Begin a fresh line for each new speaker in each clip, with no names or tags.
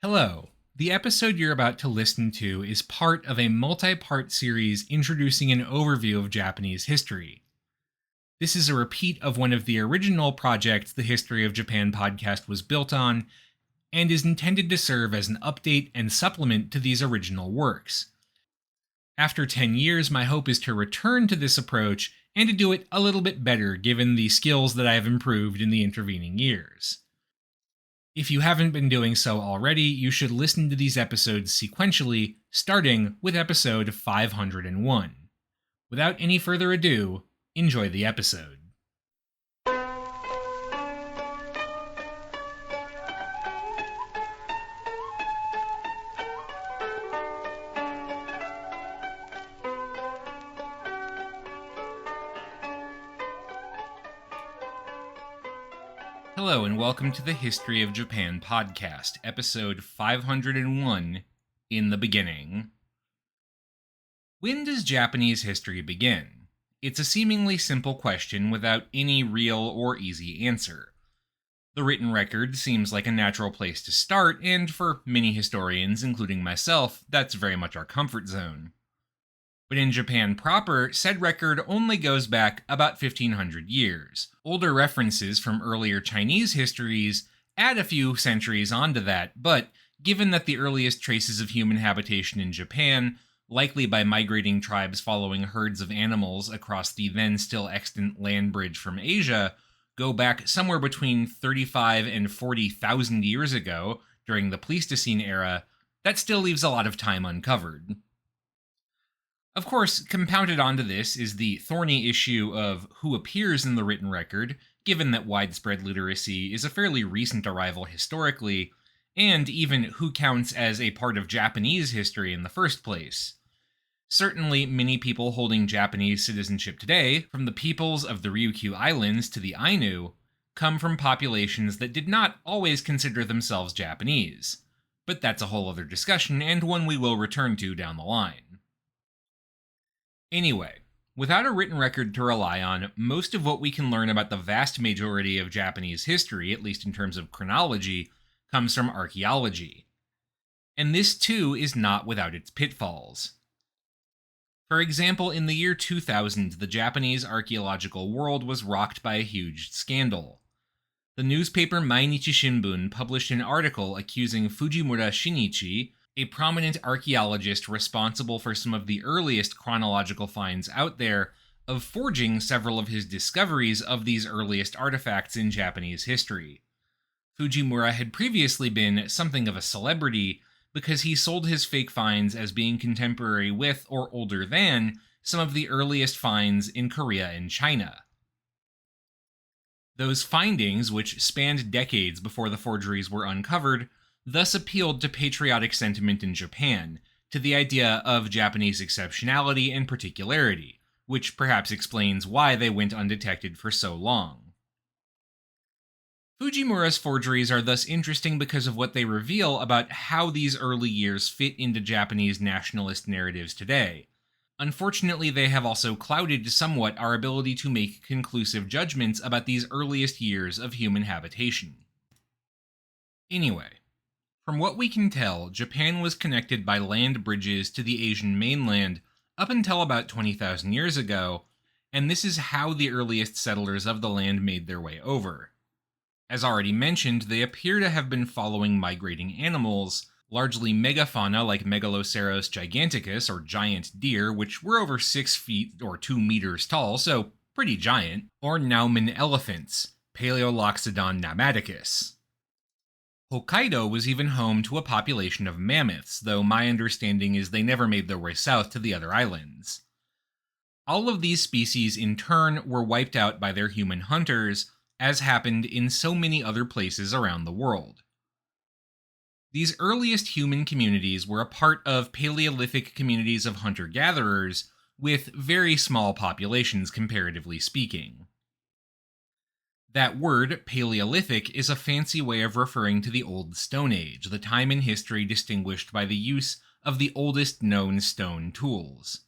Hello. The episode you're about to listen to is part of a multi-part series introducing an overview of Japanese history. This is a repeat of one of the original projects the History of Japan podcast was built on, and is intended to serve as an update and supplement to these original works. After 10 years, my hope is to return to this approach and to do it a little bit better given the skills that I have improved in the intervening years. If you haven't been doing so already, you should listen to these episodes sequentially, starting with episode 501. Without any further ado, enjoy the episode. Hello and welcome to the History of Japan podcast, episode 501, In the Beginning. When does Japanese history begin? It's a seemingly simple question without any real or easy answer. The written record seems like a natural place to start, and for many historians, including myself, that's very much our comfort zone. But in Japan proper, said record only goes back about 1500 years. Older references from earlier Chinese histories add a few centuries onto that, but given that the earliest traces of human habitation in Japan, likely by migrating tribes following herds of animals across the then still extant land bridge from Asia, go back somewhere between 35 and 40,000 years ago, during the Pleistocene era, that still leaves a lot of time uncovered. Of course, compounded onto this is the thorny issue of who appears in the written record, given that widespread literacy is a fairly recent arrival historically, and even who counts as a part of Japanese history in the first place. Certainly, many people holding Japanese citizenship today, from the peoples of the Ryukyu Islands to the Ainu, come from populations that did not always consider themselves Japanese. But that's a whole other discussion, and one we will return to down the line. Anyway, without a written record to rely on, most of what we can learn about the vast majority of Japanese history, at least in terms of chronology, comes from archaeology. And this too is not without its pitfalls. For example, in the year 2000, the Japanese archaeological world was rocked by a huge scandal. The newspaper Mainichi Shimbun published an article accusing Fujimura Shinichi, a prominent archaeologist responsible for some of the earliest chronological finds out there, of forging several of his discoveries of these earliest artifacts in Japanese history. Fujimura had previously been something of a celebrity because he sold his fake finds as being contemporary with or older than some of the earliest finds in Korea and China. Those findings, which spanned decades before the forgeries were uncovered, thus appealed to patriotic sentiment in Japan, to the idea of Japanese exceptionality and particularity, which perhaps explains why they went undetected for so long. Fujimura's forgeries are thus interesting because of what they reveal about how these early years fit into Japanese nationalist narratives today. Unfortunately, they have also clouded somewhat our ability to make conclusive judgments about these earliest years of human habitation. Anyway, from what we can tell, Japan was connected by land bridges to the Asian mainland up until about 20,000 years ago, and this is how the earliest settlers of the land made their way over. As already mentioned, they appear to have been following migrating animals, largely megafauna like Megaloceros giganticus, or giant deer, which were over 6 feet or 2 meters tall, so pretty giant, or Nauman elephants, Paleoloxodon namaticus. Hokkaido was even home to a population of mammoths, though my understanding is they never made their way south to the other islands. All of these species in turn were wiped out by their human hunters, as happened in so many other places around the world. These earliest human communities were a part of Paleolithic communities of hunter-gatherers, with very small populations comparatively speaking. That word, Paleolithic, is a fancy way of referring to the Old Stone Age, the time in history distinguished by the use of the oldest known stone tools.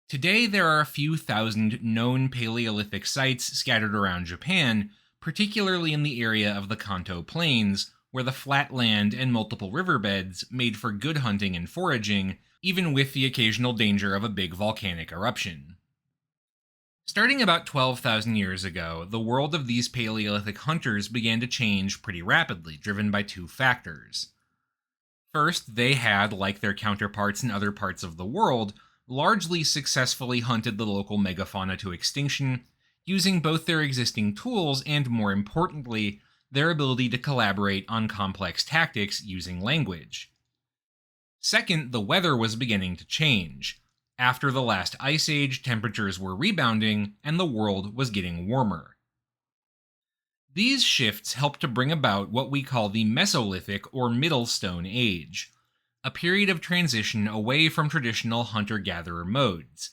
Today, there are a few thousand known Paleolithic sites scattered around Japan, particularly in the area of the Kanto Plains, where the flat land and multiple riverbeds made for good hunting and foraging, even with the occasional danger of a big volcanic eruption. Starting about 12,000 years ago, the world of these Paleolithic hunters began to change pretty rapidly, driven by two factors. First, they had, like their counterparts in other parts of the world, largely successfully hunted the local megafauna to extinction, using both their existing tools and, more importantly, their ability to collaborate on complex tactics using language. Second, the weather was beginning to change. After the last ice age, temperatures were rebounding, and the world was getting warmer. These shifts helped to bring about what we call the Mesolithic or Middle Stone Age, a period of transition away from traditional hunter-gatherer modes.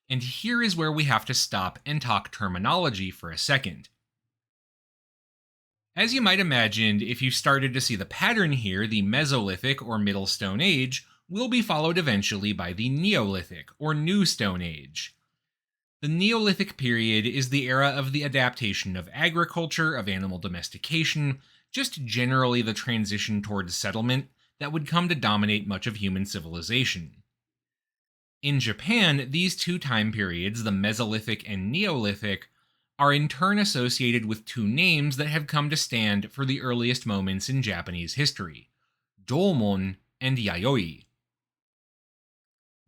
And here is where we have to stop and talk terminology for a second. As you might imagine, if you started to see the pattern here, the Mesolithic or Middle Stone Age will be followed eventually by the Neolithic or New Stone Age. The Neolithic period is the era of the adaptation of agriculture, of animal domestication, just generally the transition towards settlement that would come to dominate much of human civilization. In Japan, these two time periods, the Mesolithic and Neolithic, are in turn associated with two names that have come to stand for the earliest moments in Japanese history: Jomon and Yayoi.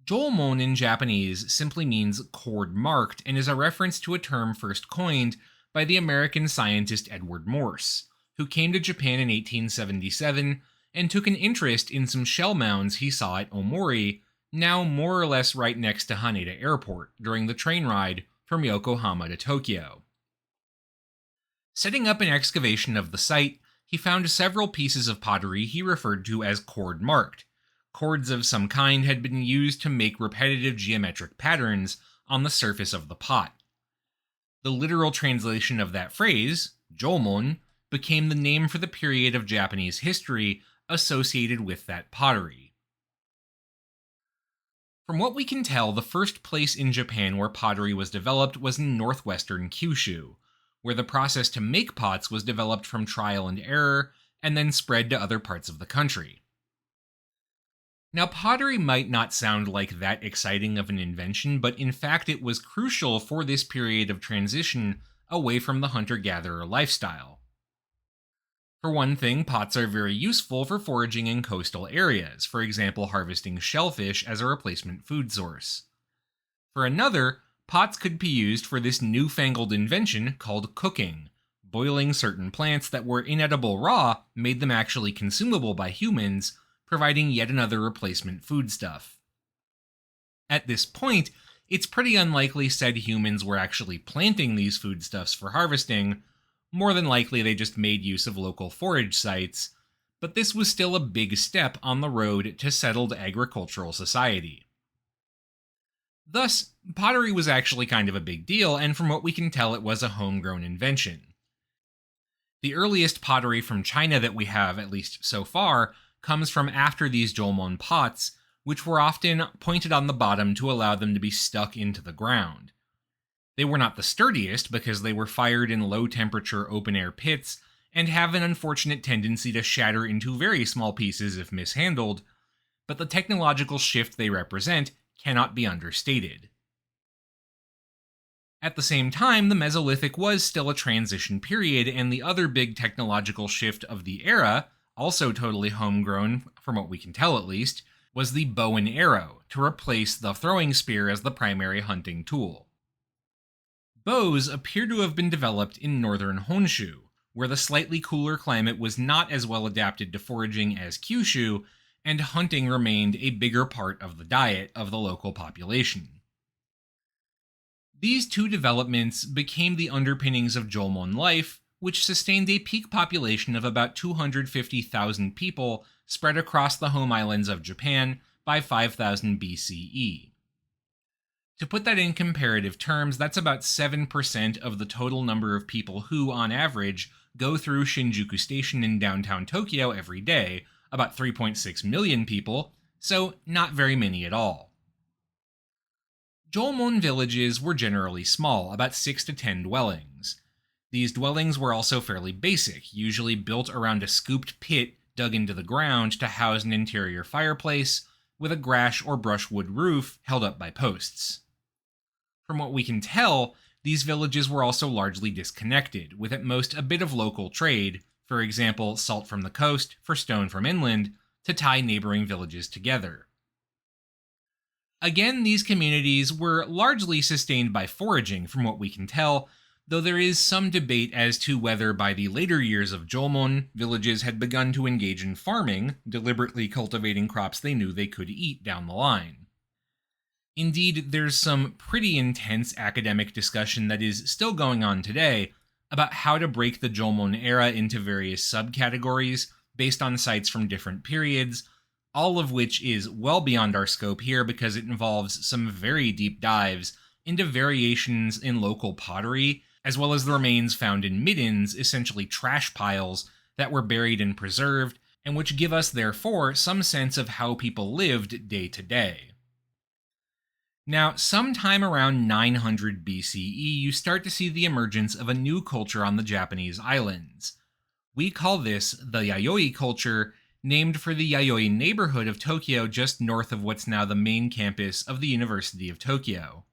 Jomon in Japanese simply means cord marked and is a reference to a term first coined by the American scientist Edward Morse, who came to Japan in 1877 and took an interest in some shell mounds he saw at Omori, now more or less right next to Haneda Airport, during the train ride from Yokohama to Tokyo. Setting up an excavation of the site, he found several pieces of pottery he referred to as cord marked. Cords of some kind had been used to make repetitive geometric patterns on the surface of the pot. The literal translation of that phrase, Jomon, became the name for the period of Japanese history associated with that pottery. From what we can tell, the first place in Japan where pottery was developed was in northwestern Kyushu, where the process to make pots was developed from trial and error and then spread to other parts of the country. Now, pottery might not sound like that exciting of an invention, but in fact it was crucial for this period of transition away from the hunter-gatherer lifestyle. For one thing, pots are very useful for foraging in coastal areas, for example harvesting shellfish as a replacement food source. For another, pots could be used for this newfangled invention called cooking. Boiling certain plants that were inedible raw made them actually consumable by humans, providing yet another replacement foodstuff. At this point, it's pretty unlikely said humans were actually planting these foodstuffs for harvesting. More than likely they just made use of local forage sites, but this was still a big step on the road to settled agricultural society. Thus, pottery was actually kind of a big deal, and from what we can tell it was a homegrown invention. The earliest pottery from China that we have, at least so far, comes from after these Jomon pots, which were often pointed on the bottom to allow them to be stuck into the ground. They were not the sturdiest because they were fired in low-temperature open-air pits and have an unfortunate tendency to shatter into very small pieces if mishandled, but the technological shift they represent cannot be understated. At the same time, the Mesolithic was still a transition period, and the other big technological shift of the era, also totally homegrown, from what we can tell at least, was the bow and arrow, to replace the throwing spear as the primary hunting tool. Bows appear to have been developed in northern Honshu, where the slightly cooler climate was not as well adapted to foraging as Kyushu, and hunting remained a bigger part of the diet of the local population. These two developments became the underpinnings of Jomon life, which sustained a peak population of about 250,000 people spread across the home islands of Japan by 5000 BCE. To put that in comparative terms, that's about 7% of the total number of people who, on average, go through Shinjuku Station in downtown Tokyo every day, about 3.6 million people, so not very many at all. Jomon villages were generally small, about 6 to 10 dwellings. These dwellings were also fairly basic, usually built around a scooped pit dug into the ground to house an interior fireplace, with a grass or brushwood roof held up by posts. From what we can tell, these villages were also largely disconnected, with at most a bit of local trade, for example, salt from the coast for stone from inland, to tie neighboring villages together. Again, these communities were largely sustained by foraging, from what we can tell, though there is some debate as to whether by the later years of Jomon, villages had begun to engage in farming, deliberately cultivating crops they knew they could eat down the line. Indeed, there's some pretty intense academic discussion that is still going on today about how to break the Jomon era into various subcategories based on sites from different periods, all of which is well beyond our scope here because it involves some very deep dives into variations in local pottery, as well as the remains found in middens, essentially trash piles, that were buried and preserved, and which give us, therefore, some sense of how people lived day to day. Now, sometime around 900 BCE, you start to see the emergence of a new culture on the Japanese islands. We call this the Yayoi culture, named for the Yayoi neighborhood of Tokyo just north of what's now the main campus of the University of Tokyo.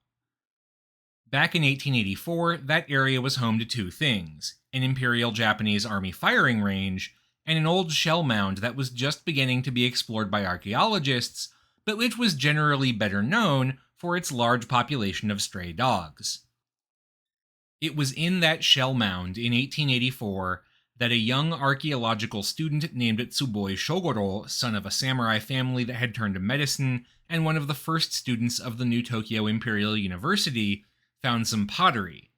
Back in 1884, that area was home to two things: an Imperial Japanese Army firing range, and an old shell mound that was just beginning to be explored by archaeologists, but which was generally better known for its large population of stray dogs. It was in that shell mound in 1884 that a young archaeological student named Tsuboi Shogoro, son of a samurai family that had turned to medicine and one of the first students of the new Tokyo Imperial University, found some pottery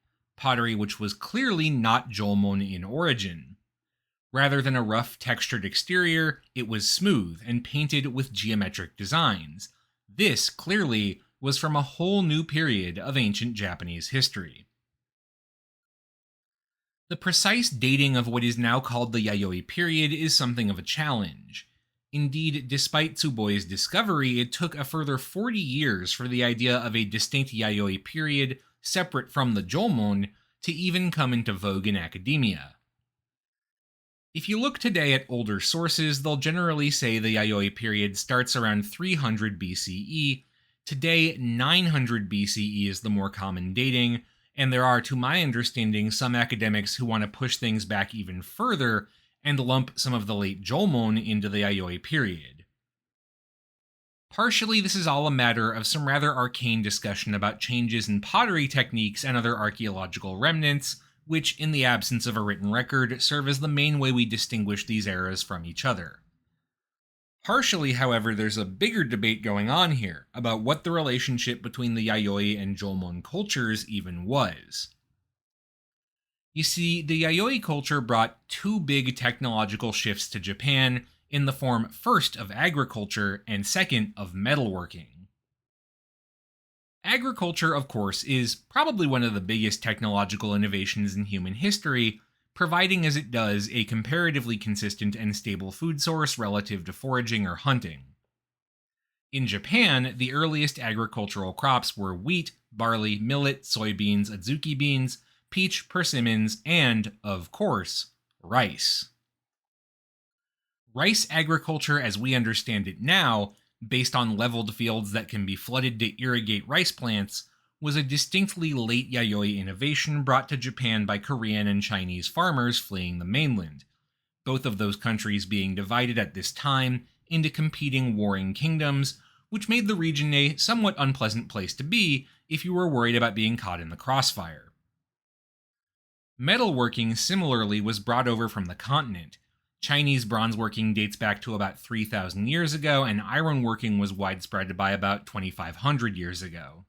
which was clearly not Jomon in origin. Rather than a rough textured exterior, it was smooth and painted with geometric designs. This, clearly, was from a whole new period of ancient Japanese history. The precise dating of what is now called the Yayoi period is something of a challenge. Indeed, despite Tsuboi's discovery, it took a further 40 years for the idea of a distinct Yayoi period, separate from the Jomon, to even come into vogue in academia. If you look today at older sources, they'll generally say the Yayoi period starts around 300 BCE. Today, 900 BCE is the more common dating, and there are, to my understanding, some academics who want to push things back even further and lump some of the late Jomon into the Yayoi period. Partially, this is all a matter of some rather arcane discussion about changes in pottery techniques and other archaeological remnants, which, in the absence of a written record, serve as the main way we distinguish these eras from each other. Partially, however, there's a bigger debate going on here about what the relationship between the Yayoi and Jomon cultures even was. You see, the Yayoi culture brought two big technological shifts to Japan in the form first of agriculture and second of metalworking. Agriculture, of course, is probably one of the biggest technological innovations in human history, providing as it does a comparatively consistent and stable food source relative to foraging or hunting. In Japan, the earliest agricultural crops were wheat, barley, millet, soybeans, adzuki beans, peach, persimmons, and, of course, rice. Rice agriculture as we understand it now, based on leveled fields that can be flooded to irrigate rice plants, was a distinctly late Yayoi innovation brought to Japan by Korean and Chinese farmers fleeing the mainland, both of those countries being divided at this time into competing warring kingdoms, which made the region a somewhat unpleasant place to be if you were worried about being caught in the crossfire. Metalworking similarly was brought over from the continent. Chinese bronzeworking dates back to about 3,000 years ago, and ironworking was widespread by about 2,500 years ago.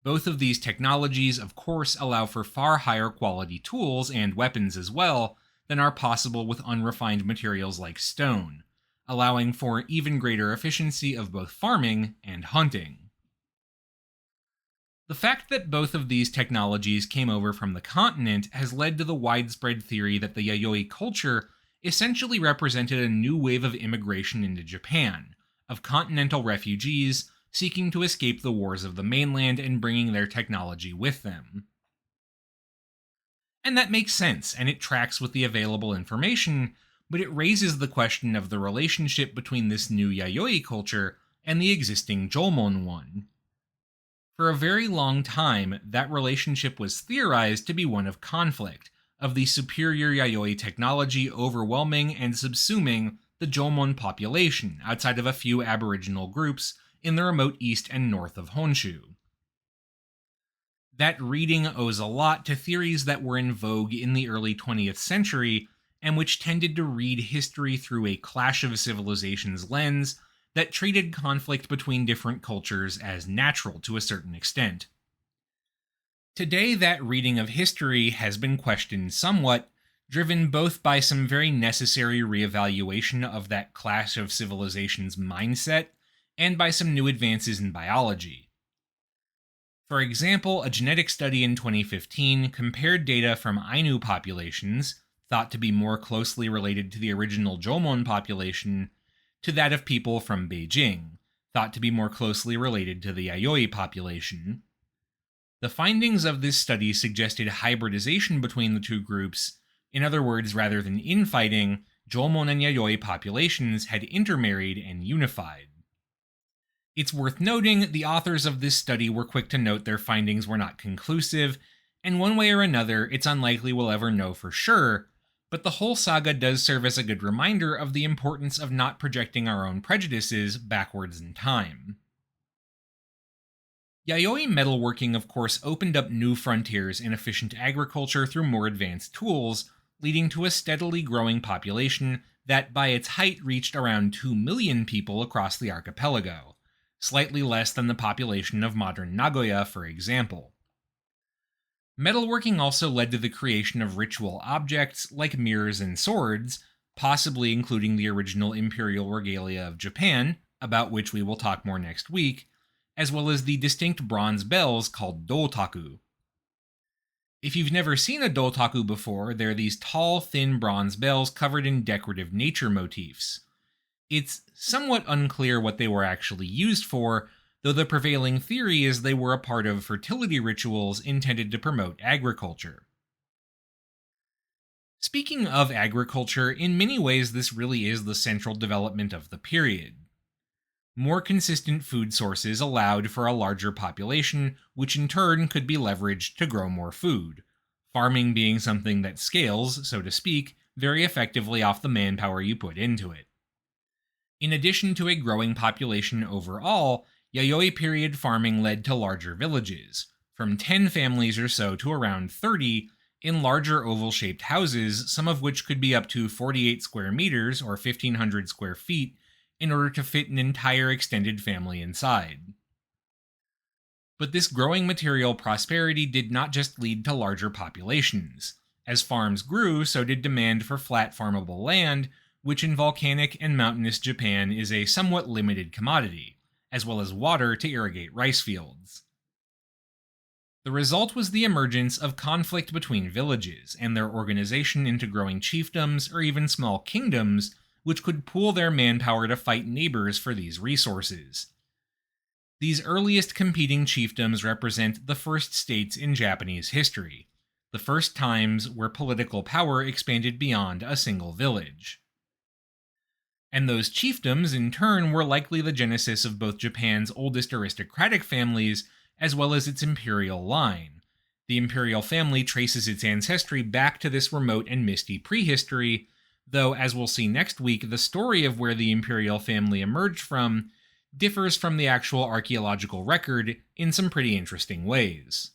Both of these technologies, of course, allow for far higher quality tools and weapons as well than are possible with unrefined materials like stone, allowing for even greater efficiency of both farming and hunting. The fact that both of these technologies came over from the continent has led to the widespread theory that the Yayoi culture essentially represented a new wave of immigration into Japan, of continental refugees seeking to escape the wars of the mainland and bringing their technology with them. And that makes sense, and it tracks with the available information, but it raises the question of the relationship between this new Yayoi culture and the existing Jomon one. For a very long time, that relationship was theorized to be one of conflict, of the superior Yayoi technology overwhelming and subsuming the Jomon population outside of a few aboriginal groups in the remote east and north of Honshu. That reading owes a lot to theories that were in vogue in the early 20th century and which tended to read history through a clash of civilizations lens that treated conflict between different cultures as natural to a certain extent. Today, that reading of history has been questioned somewhat, driven both by some very necessary reevaluation of that clash of civilizations mindset and by some new advances in biology. For example, a genetic study in 2015 compared data from Ainu populations, thought to be more closely related to the original Jomon population, to that of people from Beijing, thought to be more closely related to the Yayoi population. The findings of this study suggested hybridization between the two groups. In other words, rather than infighting, Jomon and Yayoi populations had intermarried and unified. It's worth noting the authors of this study were quick to note their findings were not conclusive, and one way or another, it's unlikely we'll ever know for sure, but the whole saga does serve as a good reminder of the importance of not projecting our own prejudices backwards in time. Yayoi metalworking, of course, opened up new frontiers in efficient agriculture through more advanced tools, leading to a steadily growing population that by its height reached around 2 million people across the archipelago, slightly less than the population of modern Nagoya, for example. Metalworking also led to the creation of ritual objects like mirrors and swords, possibly including the original imperial regalia of Japan, about which we will talk more next week, as well as the distinct bronze bells called dotaku. If you've never seen a dotaku before, they're these tall, thin bronze bells covered in decorative nature motifs. It's somewhat unclear what they were actually used for, though the prevailing theory is they were a part of fertility rituals intended to promote agriculture. Speaking of agriculture, in many ways this really is the central development of the period. More consistent food sources allowed for a larger population, which in turn could be leveraged to grow more food, farming being something that scales, so to speak, very effectively off the manpower you put into it. In addition to a growing population overall, Yayoi period farming led to larger villages, from 10 families or so to around 30, in larger oval-shaped houses, some of which could be up to 48 square meters or 1,500 square feet, in order to fit an entire extended family inside. But this growing material prosperity did not just lead to larger populations. As farms grew, so did demand for flat farmable land, which in volcanic and mountainous Japan is a somewhat limited commodity, as well as water to irrigate rice fields. The result was the emergence of conflict between villages and their organization into growing chiefdoms or even small kingdoms, which could pool their manpower to fight neighbors for these resources. These earliest competing chiefdoms represent the first states in Japanese history, the first times where political power expanded beyond a single village. And those chiefdoms, in turn, were likely the genesis of both Japan's oldest aristocratic families as well as its imperial line. The imperial family traces its ancestry back to this remote and misty prehistory, though, as we'll see next week, the story of where the imperial family emerged from differs from the actual archaeological record in some pretty interesting ways.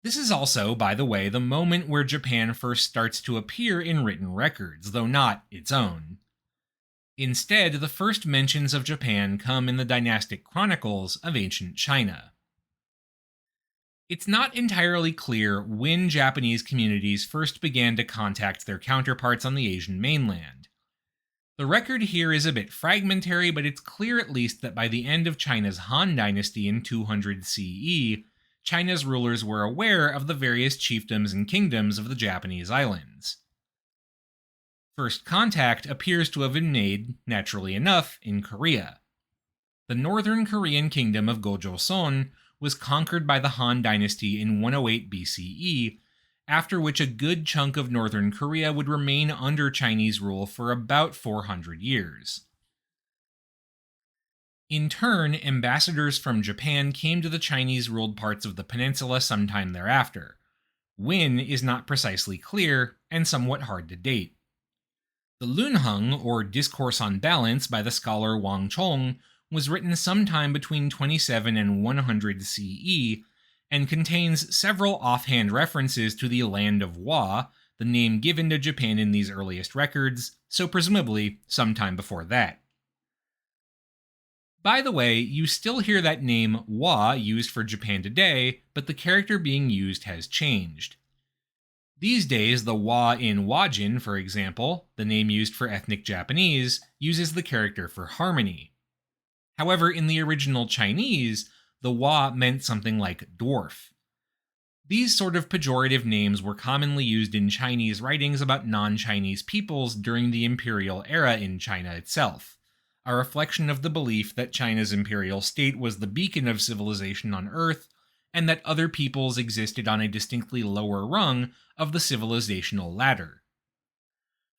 This is also, by the way, the moment where Japan first starts to appear in written records, though not its own. Instead, the first mentions of Japan come in the dynastic chronicles of ancient China. It's not entirely clear when Japanese communities first began to contact their counterparts on the Asian mainland. The record here is a bit fragmentary, but it's clear at least that by the end of China's Han Dynasty in 200 CE, China's rulers were aware of the various chiefdoms and kingdoms of the Japanese islands. First contact appears to have been made, naturally enough, in Korea. The northern Korean kingdom of Gojoseon was conquered by the Han Dynasty in 108 BCE, after which a good chunk of northern Korea would remain under Chinese rule for about 400 years. In turn, ambassadors from Japan came to the Chinese-ruled parts of the peninsula sometime thereafter. When is not precisely clear, and somewhat hard to date. The Lunheng, or Discourse on Balance by the scholar Wang Chong, was written sometime between 27 and 100 CE, and contains several offhand references to the Land of Wa, the name given to Japan in these earliest records, so presumably sometime before that. By the way, you still hear that name Wa used for Japan today, but the character being used has changed. These days, the Wa in Wajin, for example, the name used for ethnic Japanese, uses the character for harmony. However, in the original Chinese, the Wa meant something like dwarf. These sort of pejorative names were commonly used in Chinese writings about non-Chinese peoples during the imperial era in China itself, a reflection of the belief that China's imperial state was the beacon of civilization on Earth, and that other peoples existed on a distinctly lower rung of the civilizational ladder.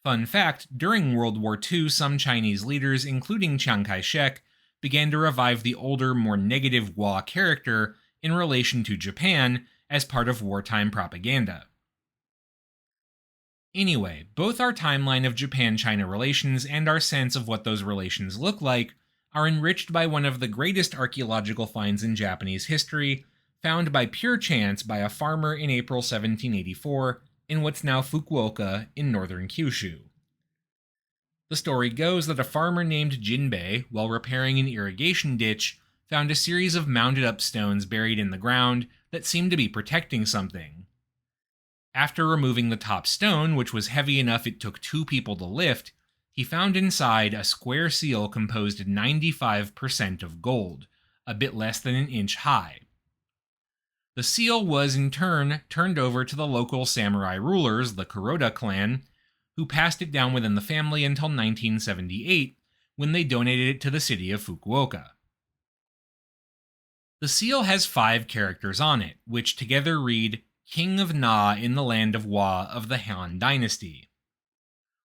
Fun fact, during World War II, some Chinese leaders, including Chiang Kai-shek, began to revive the older, more negative Wa character in relation to Japan as part of wartime propaganda. Anyway, both our timeline of Japan-China relations and our sense of what those relations look like are enriched by one of the greatest archaeological finds in Japanese history, found by pure chance by a farmer in April 1784 in what's now Fukuoka in northern Kyushu. The story goes that a farmer named Jinbei, while repairing an irrigation ditch, found a series of mounded up stones buried in the ground that seemed to be protecting something. After removing the top stone, which was heavy enough it took 2 people to lift, he found inside a square seal composed 95% of gold, a bit less than an inch high. The seal was in turn turned over to the local samurai rulers, the Kuroda clan, who passed it down within the family until 1978, when they donated it to the city of Fukuoka. The seal has 5 characters on it, which together read, King of Na in the Land of Wa of the Han Dynasty.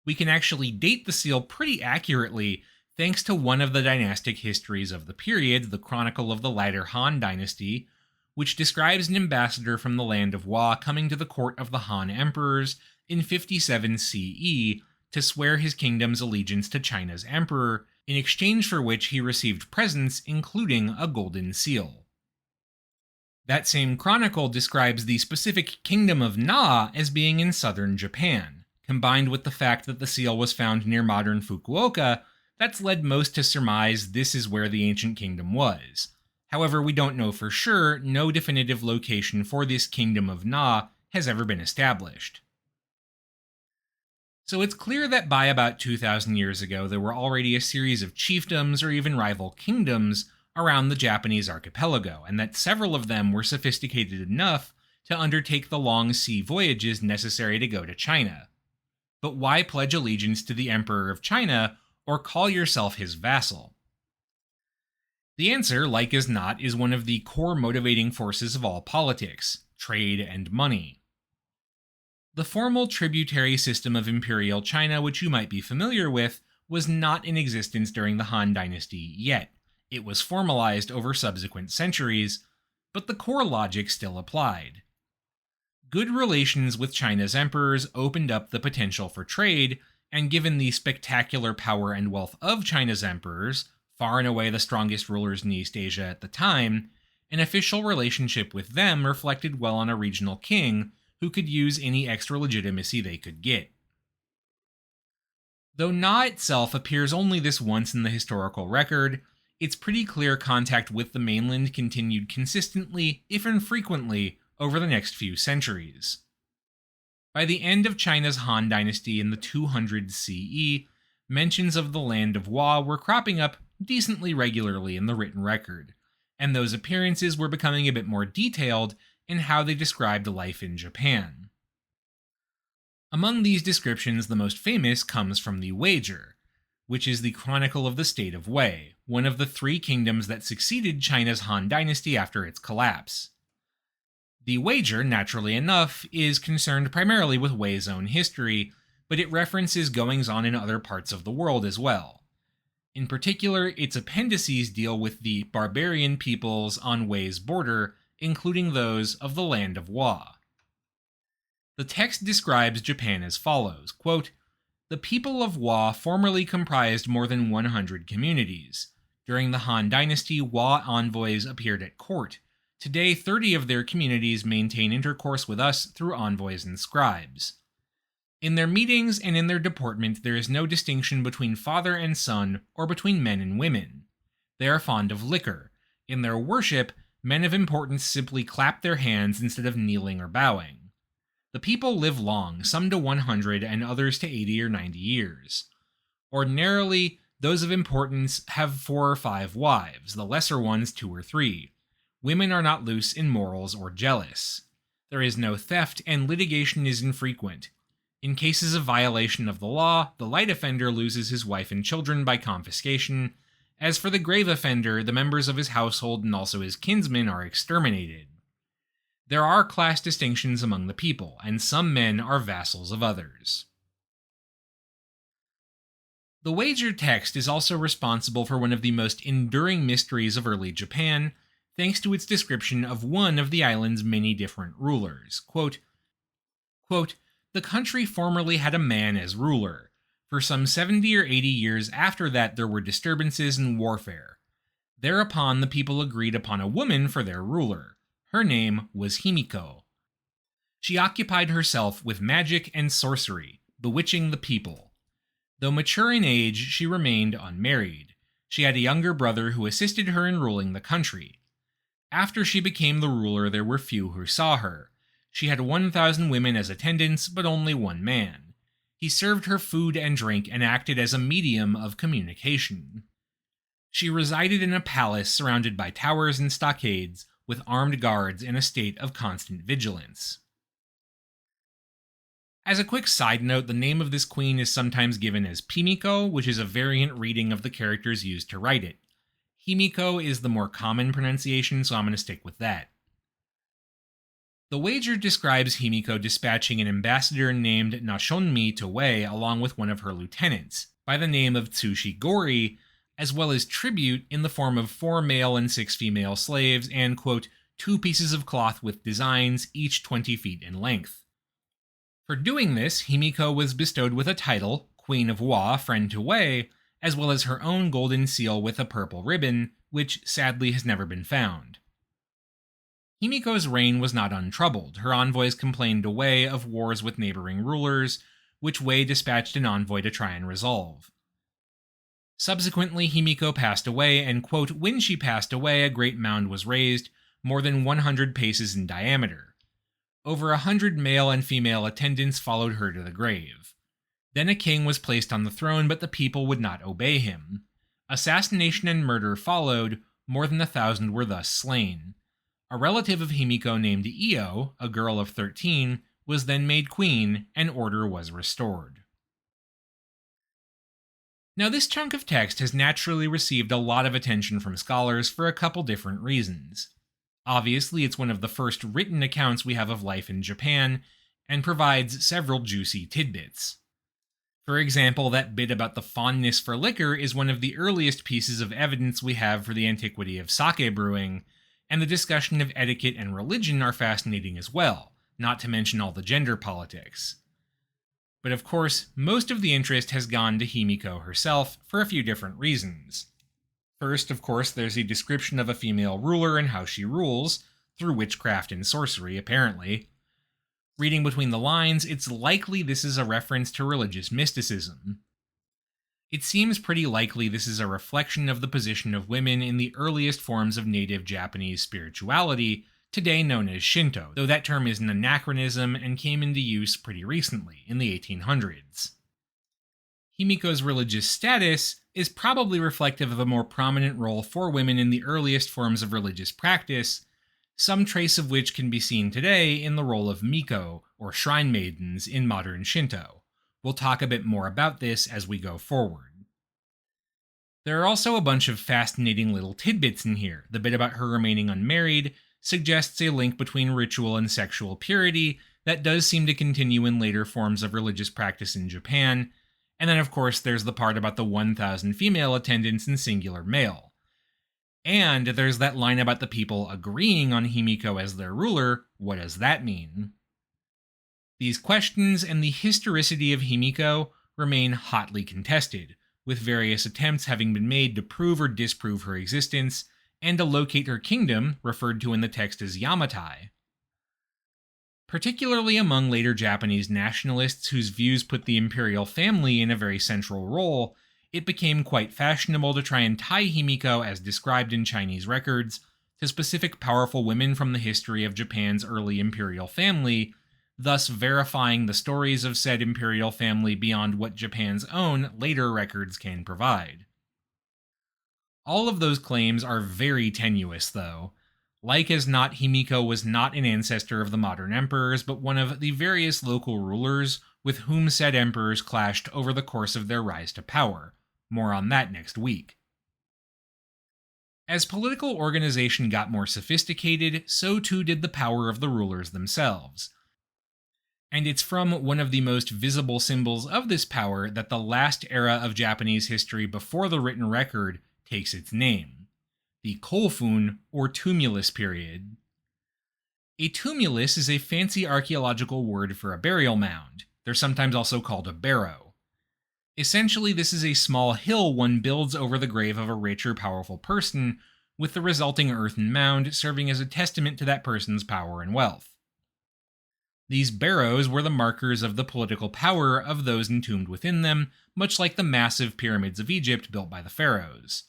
We can actually date the seal pretty accurately thanks to one of the dynastic histories of the period, the Chronicle of the latter Han Dynasty, which describes an ambassador from the Land of Wa coming to the court of the Han emperors in 57 CE to swear his kingdom's allegiance to China's emperor, in exchange for which he received presents including a golden seal. That same chronicle describes the specific kingdom of Na as being in southern Japan. Combined with the fact that the seal was found near modern Fukuoka, that's led most to surmise this is where the ancient kingdom was. However, we don't know for sure, no definitive location for this kingdom of Na has ever been established. So it's clear that by about 2,000 years ago there were already a series of chiefdoms or even rival kingdoms around the Japanese archipelago, and that several of them were sophisticated enough to undertake the long sea voyages necessary to go to China. But why pledge allegiance to the Emperor of China or call yourself his vassal? The answer, like as not, is one of the core motivating forces of all politics: trade and money. The formal tributary system of imperial China, which you might be familiar with, was not in existence during the Han Dynasty yet. It was formalized over subsequent centuries, but the core logic still applied. Good relations with China's emperors opened up the potential for trade, and given the spectacular power and wealth of China's emperors, far and away the strongest rulers in East Asia at the time, an official relationship with them reflected well on a regional king who could use any extra legitimacy they could get. Though Na itself appears only this once in the historical record, it's pretty clear contact with the mainland continued consistently, if infrequently, over the next few centuries. By the end of China's Han Dynasty in the 200s CE, mentions of the Land of Wa were cropping up decently regularly in the written record, and those appearances were becoming a bit more detailed in how they described life in Japan. Among these descriptions, the most famous comes from the Wager. which is the chronicle of the state of Wei, one of the three kingdoms that succeeded China's Han Dynasty after its collapse. The wager, naturally enough, is concerned primarily with Wei's own history, but it references goings-on in other parts of the world as well. In particular, its appendices deal with the barbarian peoples on Wei's border, including those of the land of Wa. The text describes Japan as follows, quote, "The people of Wa formerly comprised more than 100 communities. During the Han Dynasty, Wa envoys appeared at court. Today, 30 of their communities maintain intercourse with us through envoys and scribes. In their meetings and in their deportment, there is no distinction between father and son or between men and women. They are fond of liquor. In their worship, men of importance simply clap their hands instead of kneeling or bowing. The people live long, some to 100 and others to 80 or 90 years. Ordinarily, those of importance have 4 or 5 wives, the lesser ones 2 or 3. Women are not loose in morals or jealous. There is no theft, and litigation is infrequent. In cases of violation of the law, the light offender loses his wife and children by confiscation. As for the grave offender, the members of his household and also his kinsmen are exterminated. There are class distinctions among the people, and some men are vassals of others." The wager text is also responsible for one of the most enduring mysteries of early Japan, thanks to its description of one of the island's many different rulers. Quote, "The country formerly had a man as ruler. For some 70 or 80 years after that there were disturbances and warfare. Thereupon the people agreed upon a woman for their ruler. Her name was Himiko. She occupied herself with magic and sorcery, bewitching the people. Though mature in age, she remained unmarried. She had a younger brother who assisted her in ruling the country. After she became the ruler, there were few who saw her. She had 1,000 women as attendants, but only one man. He served her food and drink and acted as a medium of communication. She resided in a palace surrounded by towers and stockades, with armed guards in a state of constant vigilance." As a quick side note, the name of this queen is sometimes given as Pimiko, which is a variant reading of the characters used to write it. Himiko is the more common pronunciation, so I'm going to stick with that. The wager describes Himiko dispatching an ambassador named Nashonmi to Wei along with one of her lieutenants, by the name of Tsushi Gori, as well as tribute in the form of 4 male and 6 female slaves and, quote, 2 pieces of cloth with designs, each 20 feet in length. For doing this, Himiko was bestowed with a title, Queen of Wa, Friend to Wei, as well as her own golden seal with a purple ribbon, which sadly has never been found. Himiko's reign was not untroubled. Her envoys complained to Wei of wars with neighboring rulers, which Wei dispatched an envoy to try and resolve. Subsequently, Himiko passed away, and, quote, "When she passed away, a great mound was raised, more than 100 paces in diameter. Over 100 male and female attendants followed her to the grave. Then a king was placed on the throne, but the people would not obey him. Assassination and murder followed, more than 1,000 were thus slain. A relative of Himiko named Io, a girl of 13, was then made queen, and order was restored." Now, this chunk of text has naturally received a lot of attention from scholars for a couple different reasons. Obviously, it's one of the first written accounts we have of life in Japan, and provides several juicy tidbits. For example, that bit about the fondness for liquor is one of the earliest pieces of evidence we have for the antiquity of sake brewing, and the discussion of etiquette and religion are fascinating as well, not to mention all the gender politics. But of course, most of the interest has gone to Himiko herself for a few different reasons. First, of course, there's a description of a female ruler and how she rules, through witchcraft and sorcery, apparently. Reading between the lines, it's likely this is a reference to religious mysticism. It seems pretty likely this is a reflection of the position of women in the earliest forms of native Japanese spirituality, today known as Shinto, though that term is an anachronism and came into use pretty recently, in the 1800s. Himiko's religious status is probably reflective of a more prominent role for women in the earliest forms of religious practice, some trace of which can be seen today in the role of Miko, or shrine maidens, in modern Shinto. We'll talk a bit more about this as we go forward. There are also a bunch of fascinating little tidbits in here. The bit about her remaining unmarried suggests a link between ritual and sexual purity that does seem to continue in later forms of religious practice in Japan. And then, of course, there's the part about the 1,000 female attendants and singular male. And there's that line about the people agreeing on Himiko as their ruler. What does that mean? These questions and the historicity of Himiko remain hotly contested, with various attempts having been made to prove or disprove her existence, and to locate her kingdom, referred to in the text as Yamatai. Particularly among later Japanese nationalists whose views put the imperial family in a very central role, it became quite fashionable to try and tie Himiko, as described in Chinese records, to specific powerful women from the history of Japan's early imperial family, thus verifying the stories of said imperial family beyond what Japan's own later records can provide. All of those claims are very tenuous, though. Like as not, Himiko was not an ancestor of the modern emperors, but one of the various local rulers with whom said emperors clashed over the course of their rise to power. More on that next week. As political organization got more sophisticated, so too did the power of the rulers themselves. And it's from one of the most visible symbols of this power that the last era of Japanese history before the written record takes its name: the Kofun, or tumulus period. A tumulus is a fancy archaeological word for a burial mound. They're sometimes also called a barrow. Essentially, this is a small hill one builds over the grave of a rich or powerful person, with the resulting earthen mound serving as a testament to that person's power and wealth. These barrows were the markers of the political power of those entombed within them, much like the massive pyramids of Egypt built by the pharaohs.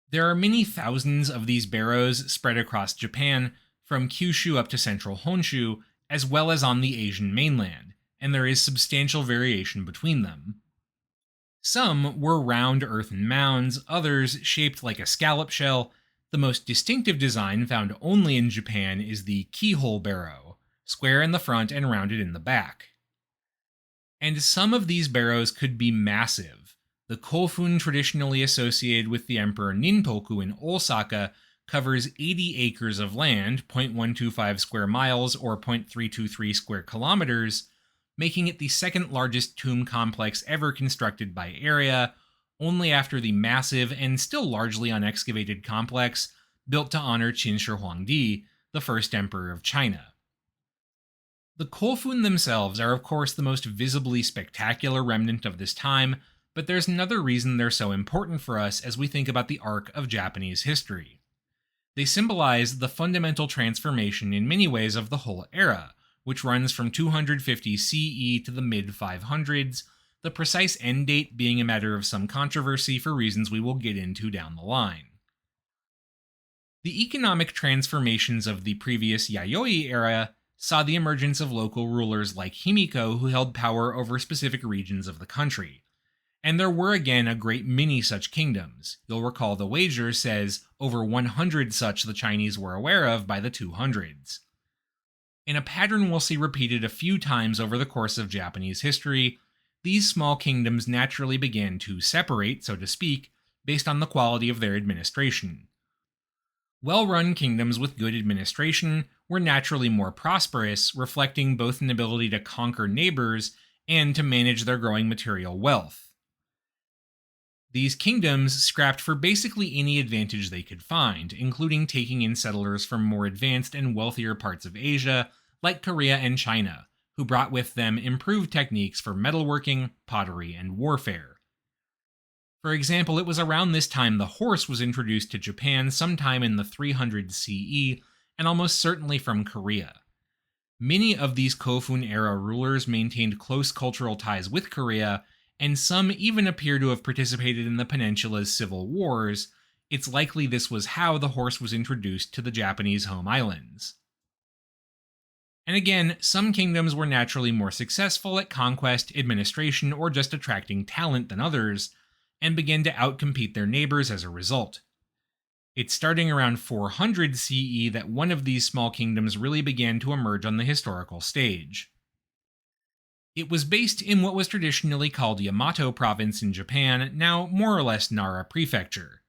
There are many thousands of these barrows spread across Japan, from Kyushu up to central Honshu, as well as on the Asian mainland, and there is substantial variation between them. Some were round earthen mounds, others shaped like a scallop shell. The most distinctive design found only in Japan is the keyhole barrow, square in the front and rounded in the back. And some of these barrows could be massive. The Kofun, traditionally associated with the Emperor Nintoku in Osaka, covers 80 acres of land, 0.125 square miles or 0.323 square kilometers, making it the second largest tomb complex ever constructed by area, only after the massive and still largely unexcavated complex built to honor Qin Shi Huangdi, the first emperor of China. The Kofun themselves are of course the most visibly spectacular remnant of this time, but there's another reason they're so important for us as we think about the arc of Japanese history. They symbolize the fundamental transformation in many ways of the whole era, which runs from 250 CE to the mid-500s, the precise end date being a matter of some controversy for reasons we will get into down the line. The economic transformations of the previous Yayoi era saw the emergence of local rulers like Himiko who held power over specific regions of the country. And there were again a great many such kingdoms. You'll recall the wager says over 100 such the Chinese were aware of by the 200s. In a pattern we'll see repeated a few times over the course of Japanese history, these small kingdoms naturally began to separate, so to speak, based on the quality of their administration. Well-run kingdoms with good administration were naturally more prosperous, reflecting both an ability to conquer neighbors and to manage their growing material wealth. These kingdoms scrapped for basically any advantage they could find, including taking in settlers from more advanced and wealthier parts of Asia, like Korea and China, who brought with them improved techniques for metalworking, pottery, and warfare. For example, it was around this time the horse was introduced to Japan sometime in the 300 CE, and almost certainly from Korea. Many of these Kofun-era rulers maintained close cultural ties with Korea, and some even appear to have participated in the peninsula's civil wars. It's likely this was how the horse was introduced to the Japanese home islands. And again, some kingdoms were naturally more successful at conquest, administration, or just attracting talent than others, and began to outcompete their neighbors as a result. It's starting around 400 CE that one of these small kingdoms really began to emerge on the historical stage. It was based in what was traditionally called Yamato Province in Japan, now more or less Nara Prefecture.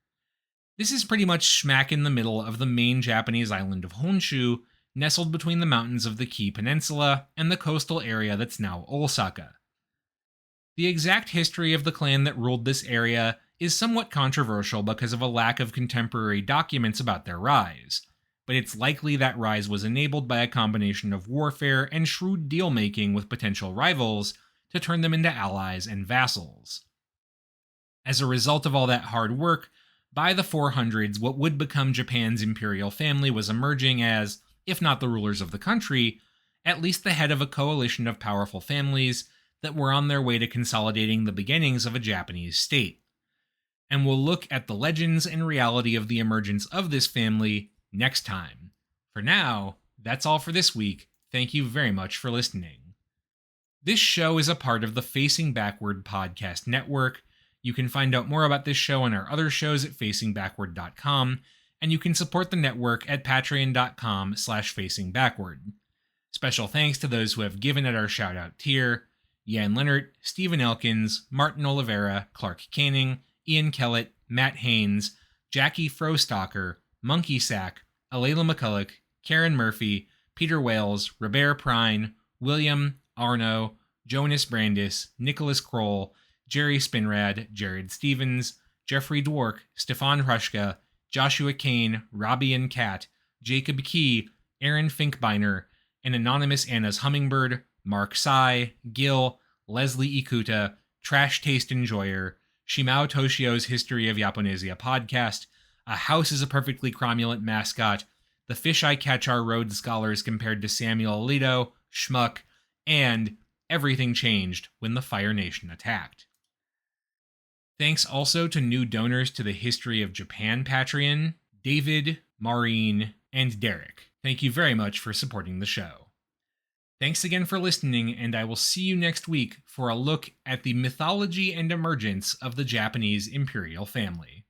This is pretty much smack in the middle of the main Japanese island of Honshu, nestled between the mountains of the Kii Peninsula and the coastal area that's now Osaka. The exact history of the clan that ruled this area is somewhat controversial because of a lack of contemporary documents about their rise, but it's likely that rise was enabled by a combination of warfare and shrewd deal-making with potential rivals to turn them into allies and vassals. As a result of all that hard work, by the 400s, what would become Japan's imperial family was emerging as, if not the rulers of the country, at least the head of a coalition of powerful families that were on their way to consolidating the beginnings of a Japanese state. And we'll look at the legends and reality of the emergence of this family next time. For now, that's all for this week. Thank you very much for listening. This show is a part of the Facing Backward podcast network. You can find out more about this show and our other shows at facingbackward.com, and you can support the network at patreon.com/facingbackward. Special thanks to those who have given at our shoutout tier: Jan Leonard, Stephen Elkins, Martin Oliveira, Clark Canning, Ian Kellett, Matt Haynes, Jackie Frostocker, Monkey Sack, Alayla McCulloch, Karen Murphy, Peter Wales, Robert Prine, William, Arno, Jonas Brandis, Nicholas Kroll, Jerry Spinrad, Jared Stevens, Jeffrey Dwork, Stefan Hrushka, Joshua Kane, Robbie and Kat, Jacob Key, Aaron Finkbeiner, and Anonymous Anna's Hummingbird, Mark Sai, Gil, Leslie Ikuta, Trash Taste Enjoyer, Shimao Toshio's History of Japonesia podcast, A House is a Perfectly Cromulent Mascot, The Fish I Catch Are Rhodes Scholars Compared to Samuel Alito, Schmuck, and Everything Changed When the Fire Nation Attacked. Thanks also to new donors to the History of Japan Patreon, David, Maureen, and Derek. Thank you very much for supporting the show. Thanks again for listening, and I will see you next week for a look at the mythology and emergence of the Japanese imperial family.